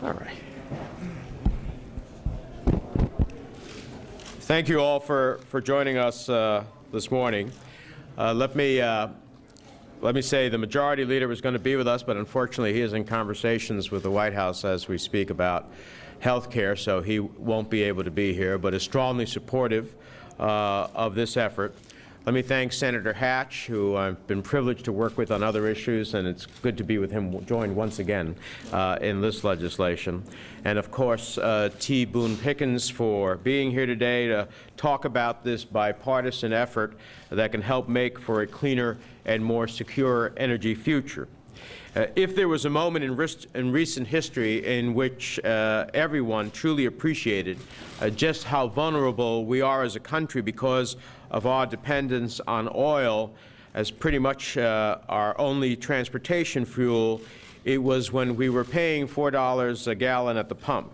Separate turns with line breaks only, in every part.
All right. Thank you all for joining us this morning. Let me say the majority leader was going to be with us, but unfortunately he is in conversations with the White House as we speak about health care, so he won't be able to be here, but is strongly supportive of this effort. Let me thank Senator Hatch, who I've been privileged to work with on other issues, and it's good to be with him joined once again in this legislation. And of course, T. Boone Pickens for being here today to talk about this bipartisan effort that can help make for a cleaner and more secure energy future. If there was a moment in recent history in which everyone truly appreciated just how vulnerable we are as a country because of our dependence on oil as pretty much our only transportation fuel, it was when we were paying $4 a gallon at the pump.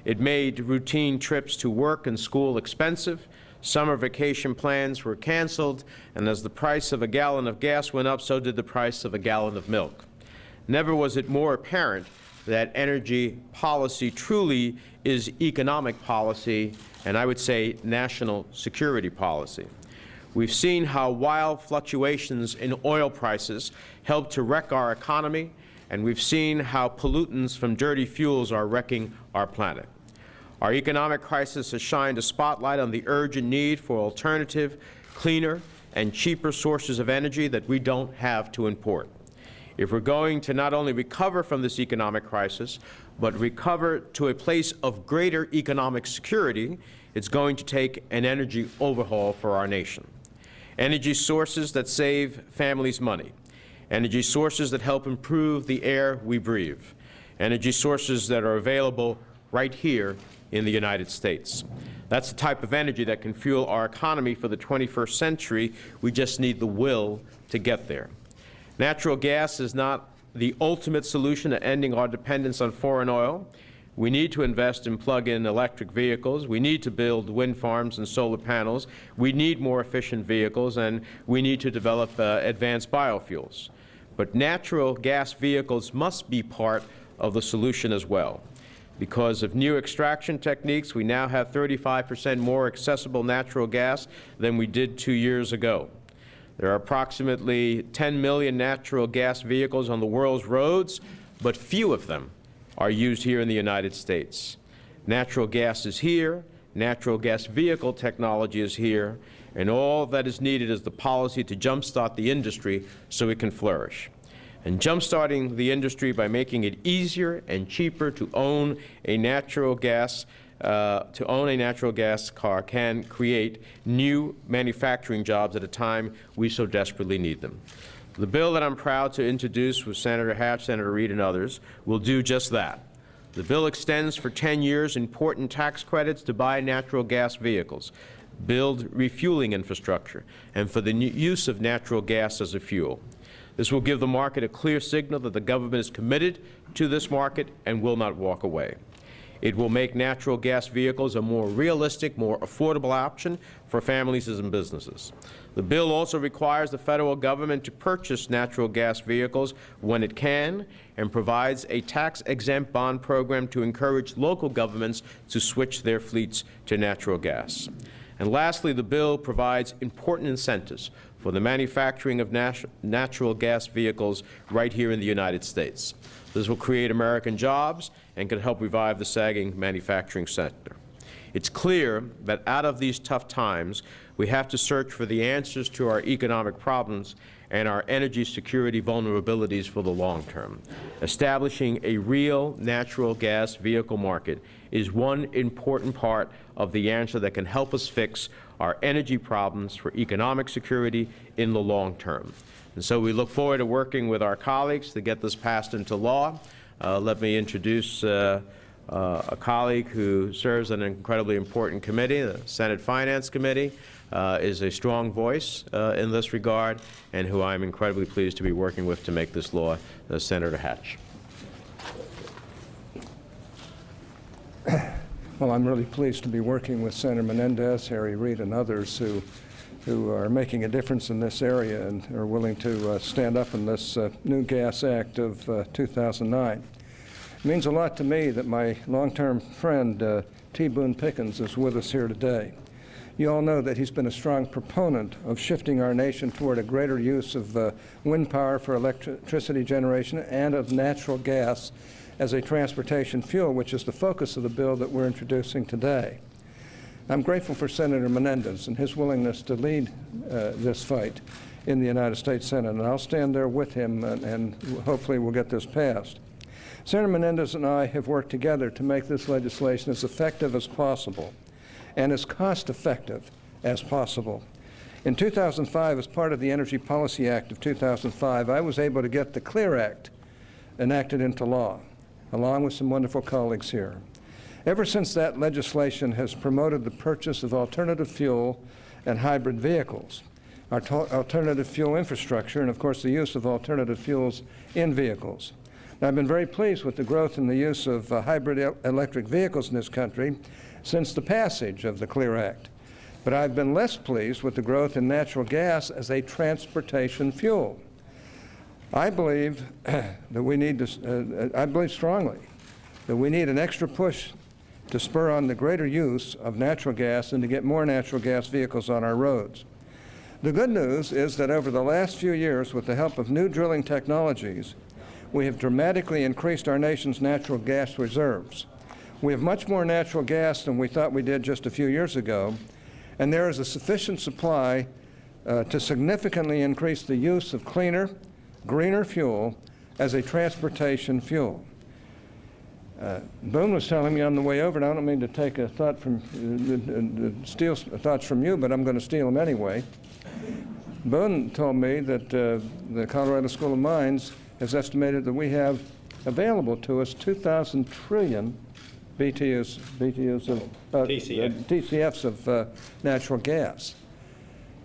It made routine trips to work and school expensive. Summer vacation plans were canceled, and as the price of a gallon of gas went up, so did the price of a gallon of milk. Never was it more apparent that energy policy truly is economic policy, and I would say national security policy. We've seen how wild fluctuations in oil prices help to wreck our economy, and we've seen how pollutants from dirty fuels are wrecking our planet. Our economic crisis has shined a spotlight on the urgent need for alternative, cleaner, and cheaper sources of energy that we don't have to import. If we're going to not only recover from this economic crisis, but recover to a place of greater economic security, it's going to take an energy overhaul for our nation. Energy sources that save families money. Energy sources that help improve the air we breathe. Energy sources that are available right here in the United States. That's the type of energy that can fuel our economy for the 21st century. We just need the will to get there. Natural gas is not the ultimate solution to ending our dependence on foreign oil. We need to invest in plug-in electric vehicles. We need to build wind farms and solar panels. We need more efficient vehicles, and we need to develop advanced biofuels. But natural gas vehicles must be part of the solution as well. Because of new extraction techniques, we now have 35% more accessible natural gas than we did 2 years ago. There are approximately 10 million natural gas vehicles on the world's roads, but few of them are used here in the United States. Natural gas is here, natural gas vehicle technology is here, and all that is needed is the policy to jumpstart the industry so it can flourish. And jumpstarting the industry by making it easier and cheaper to own a natural gas car can create new manufacturing jobs at a time we so desperately need them. The bill that I'm proud to introduce with Senator Hatch, Senator Reid, and others will do just that. The bill extends for 10 years important tax credits to buy natural gas vehicles, build refueling infrastructure, and for the use of natural gas as a fuel. This will give the market a clear signal that the government is committed to this market and will not walk away. It will make natural gas vehicles a more realistic, more affordable option for families and businesses. The bill also requires the federal government to purchase natural gas vehicles when it can and provides a tax-exempt bond program to encourage local governments to switch their fleets to natural gas. And lastly, the bill provides important incentives for the manufacturing of natural gas vehicles right here in the United States. This will create American jobs and can help revive the sagging manufacturing sector. It's clear that out of these tough times, we have to search for the answers to our economic problems and our energy security vulnerabilities for the long term. Establishing a real natural gas vehicle market is one important part of the answer that can help us fix our energy problems for economic security in the long term. And so we look forward to working with our colleagues to get this passed into law. Let me introduce a colleague who serves on an incredibly important committee, the Senate Finance Committee, is a strong voice in this regard, and who I'm incredibly pleased to be working with to make this law, Senator Hatch.
Well, I'm really pleased to be working with Senator Menendez, Harry Reid, and others who are making a difference in this area and are willing to stand up in this new Gas Act of 2009. It means a lot to me that my long-term friend, T. Boone Pickens, is with us here today. You all know that he's been a strong proponent of shifting our nation toward a greater use of wind power for electricity generation and of natural gas as a transportation fuel, which is the focus of the bill that we're introducing today. I'm grateful for Senator Menendez and his willingness to lead this fight in the United States Senate, and I'll stand there with him, and hopefully we'll get this passed. Senator Menendez and I have worked together to make this legislation as effective as possible and as cost-effective as possible. In 2005, as part of the Energy Policy Act of 2005, I was able to get the CLEAR Act enacted into law, along with some wonderful colleagues here. Ever since that legislation has promoted the purchase of alternative fuel and hybrid vehicles, our alternative fuel infrastructure, and of course the use of alternative fuels in vehicles. Now, I've been very pleased with the growth in the use of hybrid electric vehicles in this country since the passage of the CLEAR Act. But I've been less pleased with the growth in natural gas as a transportation fuel. I believe that we need to, I believe strongly that we need an extra push to spur on the greater use of natural gas and to get more natural gas vehicles on our roads. The good news is that over the last few years, with the help of new drilling technologies, we have dramatically increased our nation's natural gas reserves. We have much more natural gas than we thought we did just a few years ago, and there is a sufficient supply to significantly increase the use of cleaner, greener fuel as a transportation fuel. Boone was telling me on the way over, and I don't mean to take a thought from, steal thoughts from you, but I'm going to steal them anyway. Boone told me that the Colorado School of Mines has estimated that we have available to us 2,000 trillion TCFs of natural gas.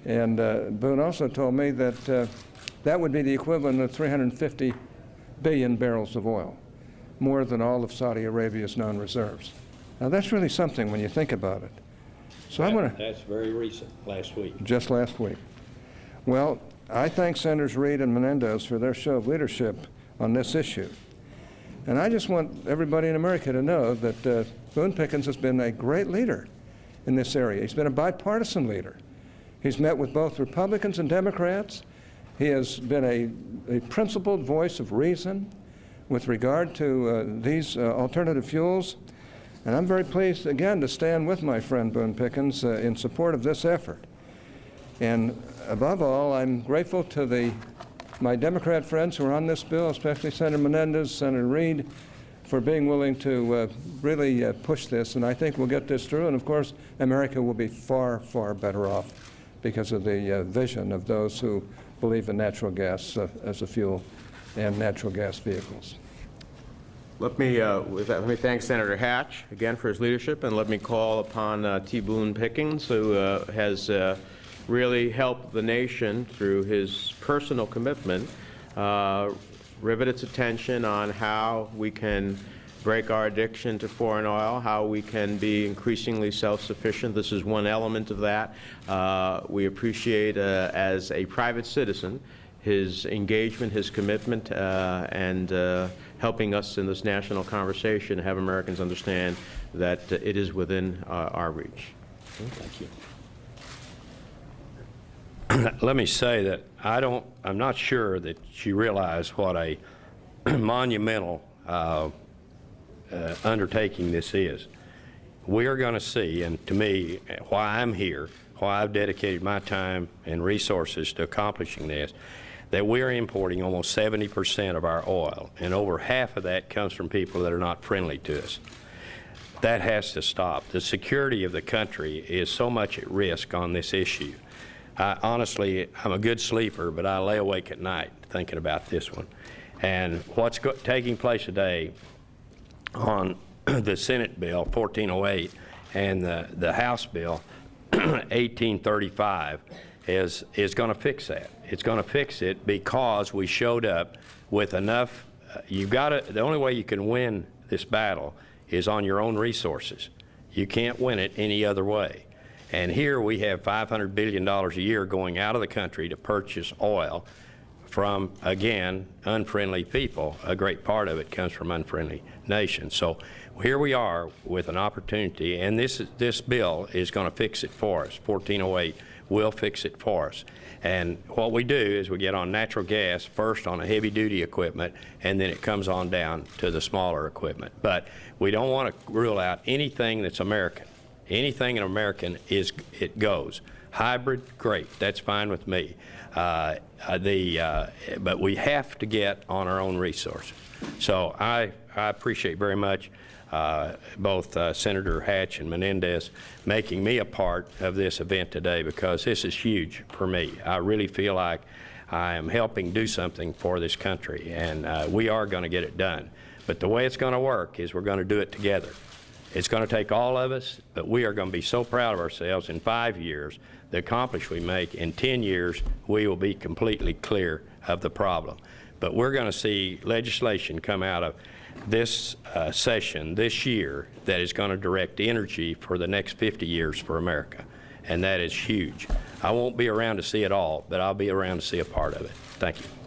And Boone also told me that that would be the equivalent of 350 billion barrels of oil, more than all of Saudi Arabia's known reserves. Now that's really something when you think about it. So I'm going to...
That's very recent, last week.
Just last week. Well, I thank Senators Reid and Menendez for their show of leadership on this issue. And I just want everybody in America to know that Boone Pickens has been a great leader in this area. He's been a bipartisan leader. He's met with both Republicans and Democrats. He has been a principled voice of reason with regard to these alternative fuels. And I'm very pleased, again, to stand with my friend Boone Pickens in support of this effort. And above all, I'm grateful to my Democrat friends who are on this bill, especially Senator Menendez, Senator Reid, for being willing to really push this. And I think we'll get this through. And of course, America will be far, far better off because of the vision of those who believe in natural gas as a fuel and natural gas vehicles.
Let me thank Senator Hatch again for his leadership, and let me call upon T. Boone Pickens, who has really helped the nation through his personal commitment, rivet its attention on how we can break our addiction to foreign oil, how we can be increasingly self-sufficient. This is one element of that. We appreciate, as a private citizen, his engagement, his commitment, and helping us in this national conversation to have Americans understand that it is within our reach.
Thank you.
Let me say that I'm not sure that you realize what a monumental undertaking this is. We are going to see, and to me, why I'm here, why I've dedicated my time and resources to accomplishing this, that we're importing almost 70% of our oil, and over half of that comes from people that are not friendly to us. That has to stop. The security of the country is so much at risk on this issue. Honestly, I'm a good sleeper, but I lay awake at night thinking about this one. And what's taking place today on the Senate bill, 1408, and the House bill, 1835, is going to fix that. It's going to fix it because we showed up with enough. The only way you can win this battle is on your own resources. You can't win it any other way. And here we have $500 billion a year going out of the country to purchase oil from, again, unfriendly people. A great part of it comes from unfriendly nations. So here we are with an opportunity, and this bill is going to fix it for us. 1408 will fix it for us. And what we do is we get on natural gas first on a heavy-duty equipment, and then it comes on down to the smaller equipment. But we don't want to rule out anything that's American. Anything in American it goes. Hybrid, great. That's fine with me. But we have to get on our own resources. So I appreciate very much both Senator Hatch and Menendez making me a part of this event today, because this is huge for me. I really feel like I am helping do something for this country, and we are going to get it done. But the way it's going to work is we're going to do it together. It's going to take all of us, but we are going to be so proud of ourselves in 5 years. The accomplishment we make in 10 years, we will be completely clear of the problem. But we're going to see legislation come out of this session this year that is going to direct energy for the next 50 years for America, and that is huge. I won't be around to see it all, but I'll be around to see a part of it. Thank you.